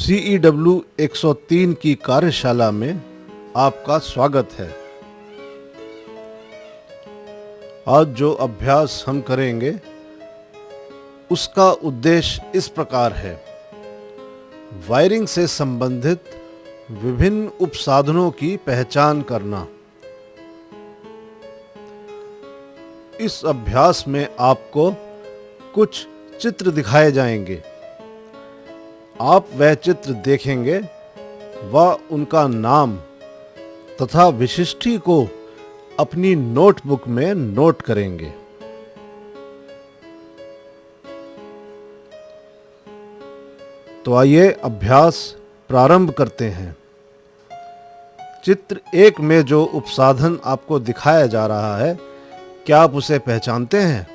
CEW 103 की कार्यशाला में आपका स्वागत है। आज जो अभ्यास हम करेंगे उसका उद्देश्य इस प्रकार है। वायरिंग से संबंधित विभिन्न उपसाधनों की पहचान करना। इस अभ्यास में आपको कुछ चित्र दिखाए जाएंगे। आप वह चित्र देखेंगे व उनका नाम तथा विशिष्टि को अपनी नोटबुक में नोट करेंगे। तो आइए अभ्यास प्रारंभ करते हैं। चित्र 1 में जो उपसाधन आपको दिखाया जा रहा है, क्या आप उसे पहचानते हैं?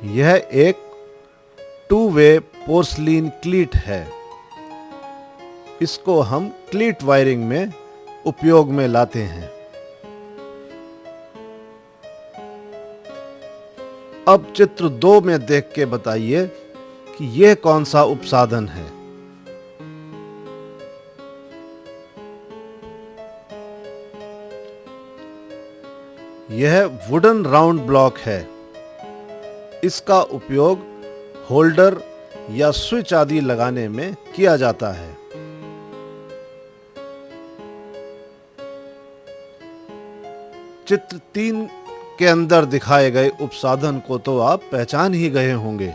यह एक 2-वे पोर्सलीन क्लीट है। इसको हम क्लीट वायरिंग में उपयोग में लाते हैं। अब चित्र 2 में देख के बताइए कि यह कौन सा उपसाधन है। यह वुडन राउंड ब्लॉक है। इसका उपयोग होल्डर या स्विच आदि लगाने में किया जाता है। चित्र 3 के अंदर दिखाए गए उपसाधन को तो आप पहचान ही गए होंगे।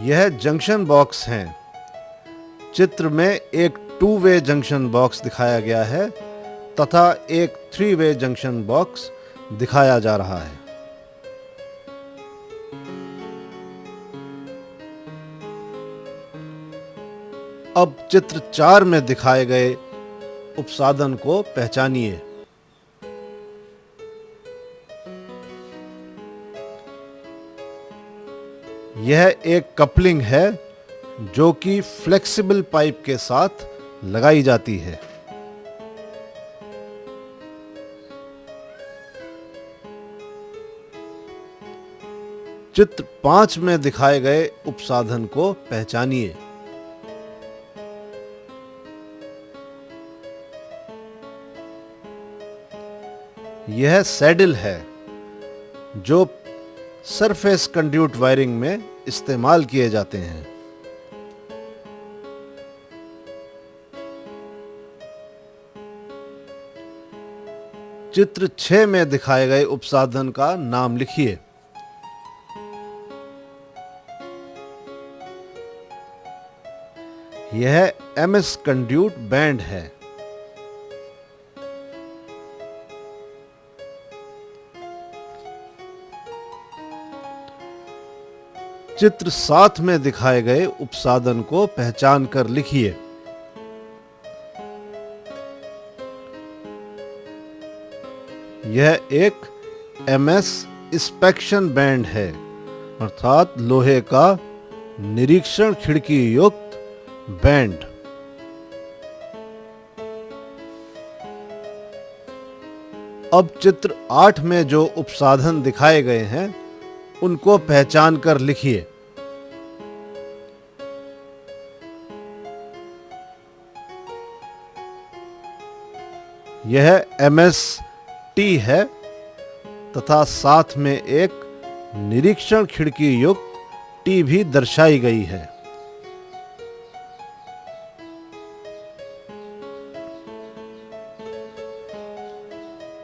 यह जंक्शन बॉक्स हैं। चित्र में एक 2-वे जंक्शन बॉक्स दिखाया गया है तथा एक 3-वे जंक्शन बॉक्स दिखाया जा रहा है। अब चित्र 4 में दिखाए गए उपसाधन को पहचानिए। यह एक कपलिंग है जो कि फ्लेक्सिबल पाइप के साथ लगाई जाती है। चित्र 5 में दिखाए गए उपसाधन को पहचानिए। यह सैडल है जो सरफेस कंड्यूट वायरिंग में इस्तेमाल किए जाते हैं। चित्र 6 में दिखाए गए उपसाधन का नाम लिखिए। यह MS कंड्यूट बैंड है। चित्र 7 में दिखाए गए उपसाधन को पहचान कर लिखिए। यह एक MS इंस्पेक्शन बैंड है, अर्थात लोहे का निरीक्षण खिड़की युक्त बैंड। अब चित्र 8 में जो उपसाधन दिखाए गए हैं उनको पहचान कर लिखिए। यह MST है तथा साथ में एक निरीक्षण खिड़की युक्त टी भी दर्शाई गई है।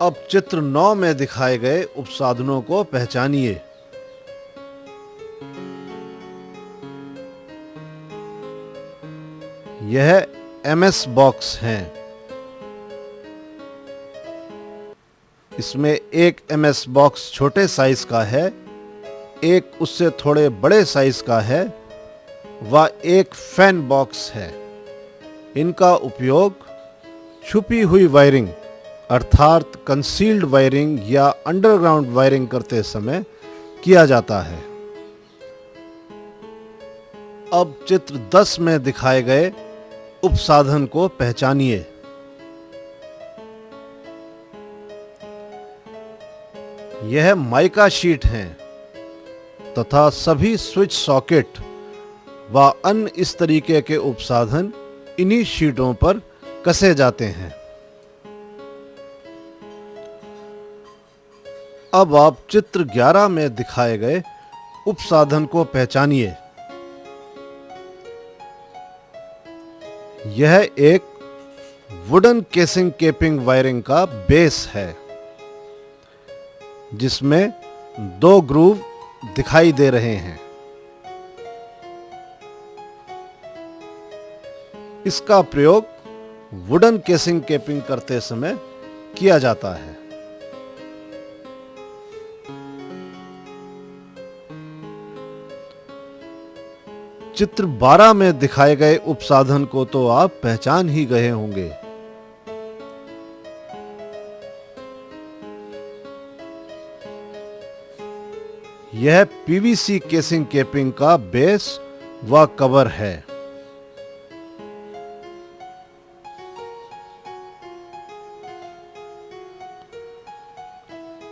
अब चित्र 9 में दिखाए गए उपसाधनों को पहचानिए। यह MS बॉक्स हैं। इसमें एक MS बॉक्स छोटे साइज का है, एक उससे थोड़े बड़े साइज का है व एक फैन बॉक्स है। इनका उपयोग छुपी हुई वायरिंग अर्थात कंसील्ड वायरिंग या अंडरग्राउंड वायरिंग करते समय किया जाता है। अब चित्र 10 में दिखाए गए उपसाधन को पहचानिए। यह माइका शीट हैं तथा सभी स्विच सॉकेट व अन्य इस तरीके के उपसाधन इन्हीं शीटों पर कसे जाते हैं। अब आप चित्र 11 में दिखाए गए उपसाधन को पहचानिए। यह एक वुडन केसिंग केपिंग वायरिंग का बेस है जिसमें 2 ग्रूव दिखाई दे रहे हैं। इसका प्रयोग वुडन केसिंग केपिंग करते समय किया जाता है। चित्र 12 में दिखाए गए उपसाधन को तो आप पहचान ही गए होंगे। यह पीवीसी केसिंग केपिंग का बेस व कवर है।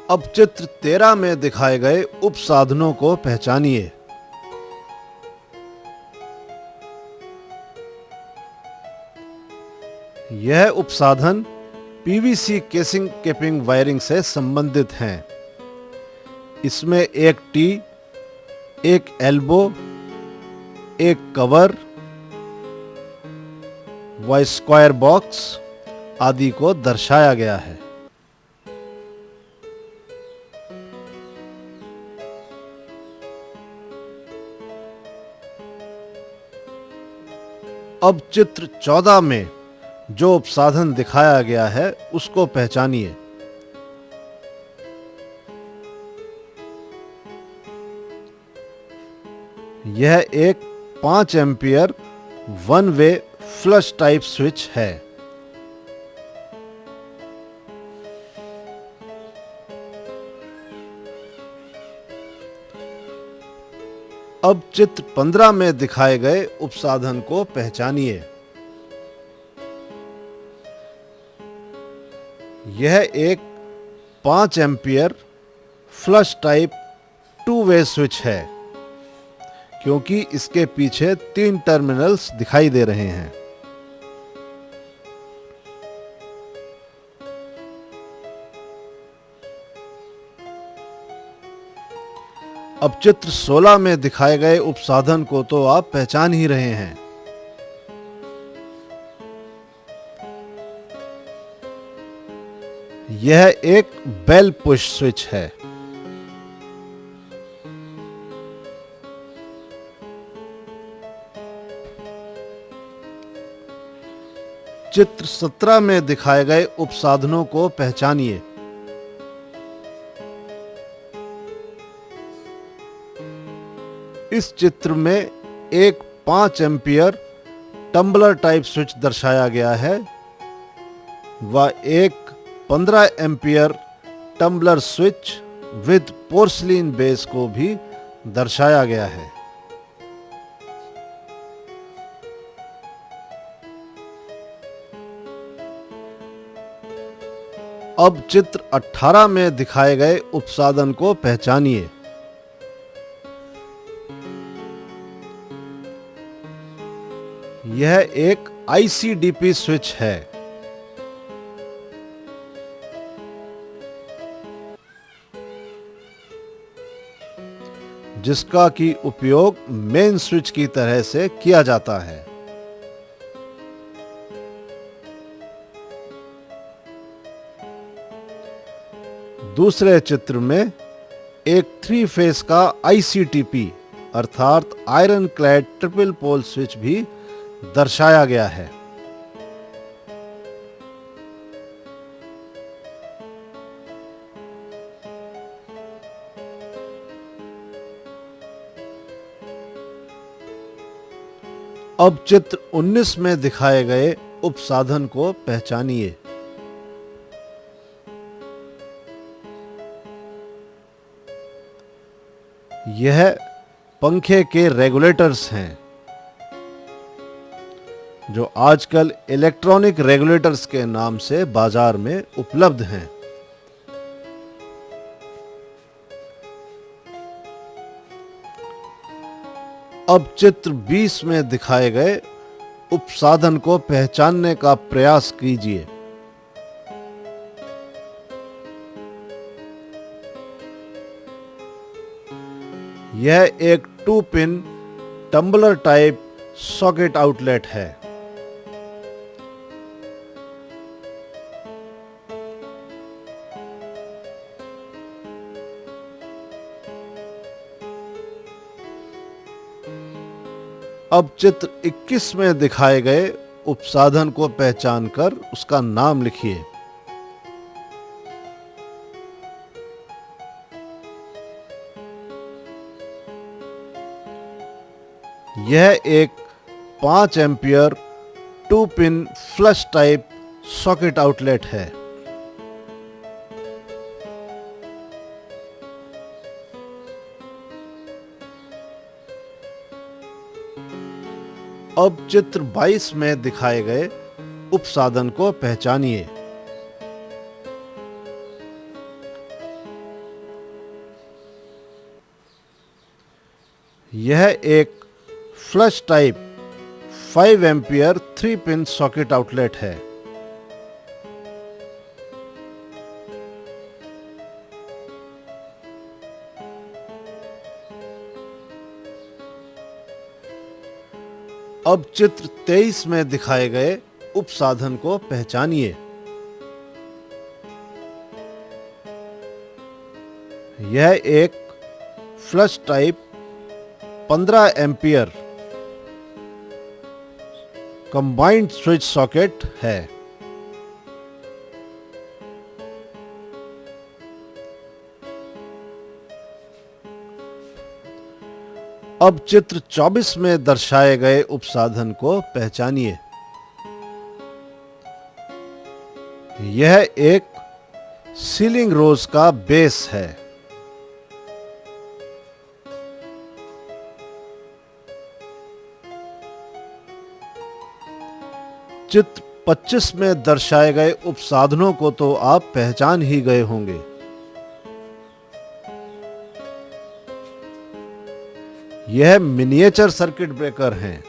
अब चित्र 13 में दिखाए गए उपसाधनों को पहचानिए। यह उपसाधन पीवीसी केसिंग केपिंग वायरिंग से संबंधित हैं। इसमें एक टी, एक एल्बो, एक कवर व स्क्वायर बॉक्स आदि को दर्शाया गया है। अब चित्र 14 में जो उपसाधन दिखाया गया है उसको पहचानिए। यह एक 5 ampere one way flush type switch है। अब चित्र 15 में दिखाए गए उपसाधन को पहचानिए। यह एक 5 एम्पियर फ्लश टाइप 2 वे स्विच है क्योंकि इसके पीछे 3 टर्मिनल्स दिखाई दे रहे हैं। अब चित्र 16 में दिखाए गए उपसाधन को तो आप पहचान ही रहे हैं। यह एक बेल पुश स्विच है। चित्र 17 में दिखाए गए उपसाधनों को पहचानिए। इस चित्र में एक 5 एम्पियर टम्बलर टाइप स्विच दर्शाया गया है व एक 15 ampere tumbler switch with porcelain base को भी दर्शाया गया है। अब चित्र 18 में दिखाए गए उपसाधन को पहचानिए। यह एक ICDP स्विच है। जिसका कि उपयोग मेन स्विच की तरह से किया जाता है। दूसरे चित्र में एक 3 फेस का ICTP अर्थात iron clad triple pole switch भी दर्शाया गया है। अब चित्र 19 में दिखाए गए उपसाधन को पहचानिए। यह पंखे के रेगुलेटर्स हैं जो आजकल इलेक्ट्रॉनिक रेगुलेटर्स के नाम से बाजार में उपलब्ध हैं। अब चित्र 20 में दिखाए गए उपसाधन को पहचानने का प्रयास कीजिए। यह एक 2 pin tumbler type socket outlet है। अब चित्र 21 में दिखाए गए उपसाधन को पहचानकर उसका नाम लिखिए। यह एक 5 ampere 2 pin flush type socket outlet है। अब चित्र 22 में दिखाए गए उपसाधन को पहचानिए। यह एक flush type 5 ampere 3 pin socket outlet है। अब चित्र 23 में दिखाए गए उपसाधन को पहचानिए। यह एक flush type 15 ampere combined switch socket है। अब चित्र 24 में दर्शाए गए उपसाधन को पहचानिए। यह एक सीलिंग रोज का बेस है। चित्र 25 में दर्शाए गए उपसाधनों को तो आप पहचान ही गए होंगे। यह मिनिएचर सर्किट ब्रेकर हैं।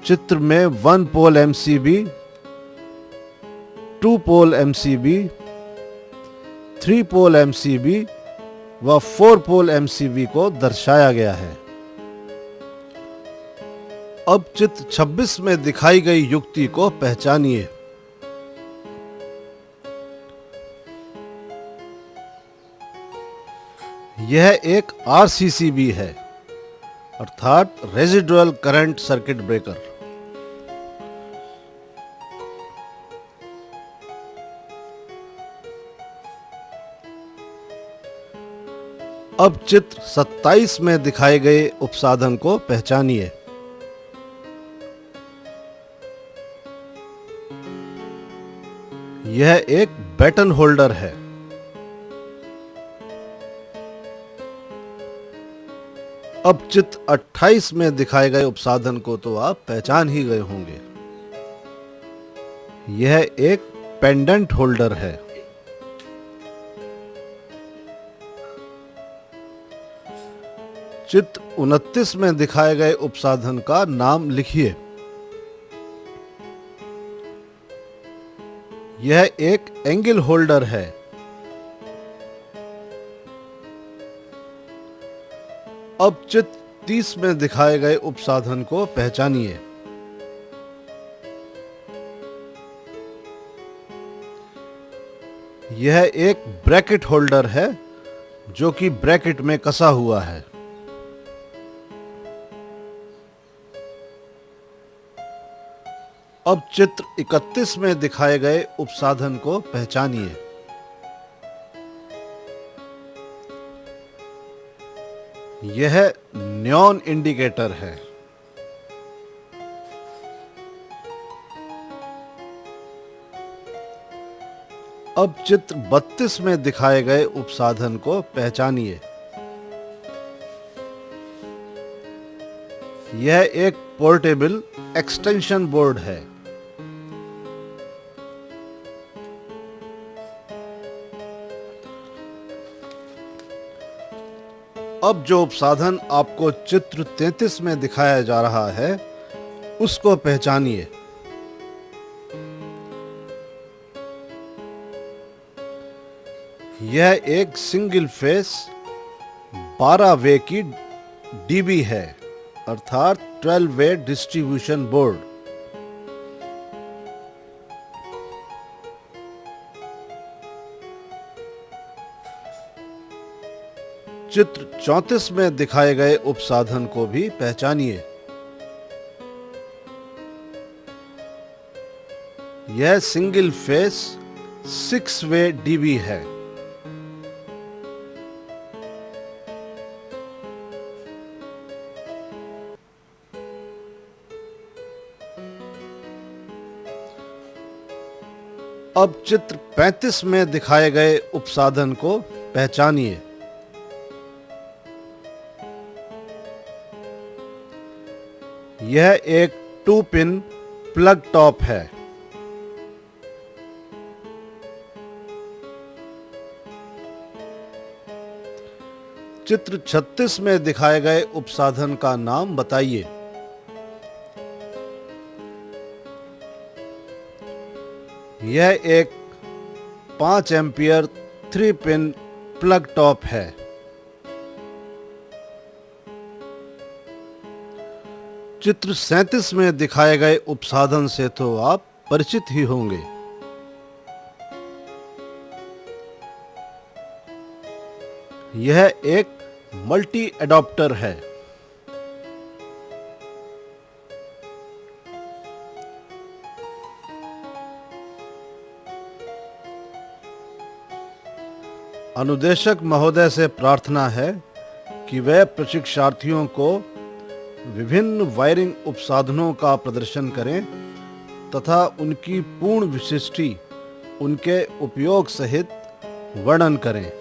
चित्र में 1 पोल एमसीबी, 2 पोल एमसीबी, 3 पोल एमसीबी व 4 पोल एमसीबी को दर्शाया गया है। अब चित्र 26 में दिखाई गई युक्ति को पहचानिए। यह एक आरसीसीबी है, अर्थात रेजिडुअल करंट सर्किट ब्रेकर। अब चित्र 27 में दिखाए गए उपसाधन को पहचानिए। यह एक बैटन होल्डर है। अब चित्र 28 में दिखाए गए उपसाधन को तो आप पहचान ही गए होंगे। यह एक पेंडेंट होल्डर है। चित्र 29 में दिखाए गए उपसाधन का नाम लिखिए। यह एक एंगल होल्डर है। अब चित्र 30 में दिखाए गए उपसाधन को पहचानिए। यह एक ब्रैकेट होल्डर है जो कि ब्रैकेट में कसा हुआ है। अब चित्र 31 में दिखाए गए उपसाधन को पहचानिए। यह न्योन इंडिकेटर है। अब चित्र 32 में दिखाए गए उपसाधन को पहचानिए। यह एक पोर्टेबल एक्सटेंशन बोर्ड है। अब जो उपसाधन आपको चित्र 33 में दिखाया जा रहा है उसको पहचानिए। यह एक सिंगल फेस 12 वे की डीबी है, अर्थात 12 वे डिस्ट्रीब्यूशन बोर्ड। चित्र 34 में दिखाए गए उपसाधन को भी पहचानिए। यह सिंगल फेस 6 वे डीबी है। अब चित्र 35 में दिखाए गए उपसाधन को पहचानिए। यह एक 2 पिन प्लग टॉप है। चित्र 36 में दिखाए गए उपसाधन का नाम बताइए। यह एक 5 एम्पियर 3 पिन प्लग टॉप है। चित्र 37 में दिखाए गए उपसाधन से तो आप परिचित ही होंगे। यह एक मल्टी एडाप्टर है। अनुदेशक महोदय से प्रार्थना है कि वह प्रशिक्षार्थियों को विभिन्न वायरिंग उपसाधनों का प्रदर्शन करें तथा उनकी पूर्ण विशिष्टि, उनके उपयोग सहित वर्णन करें।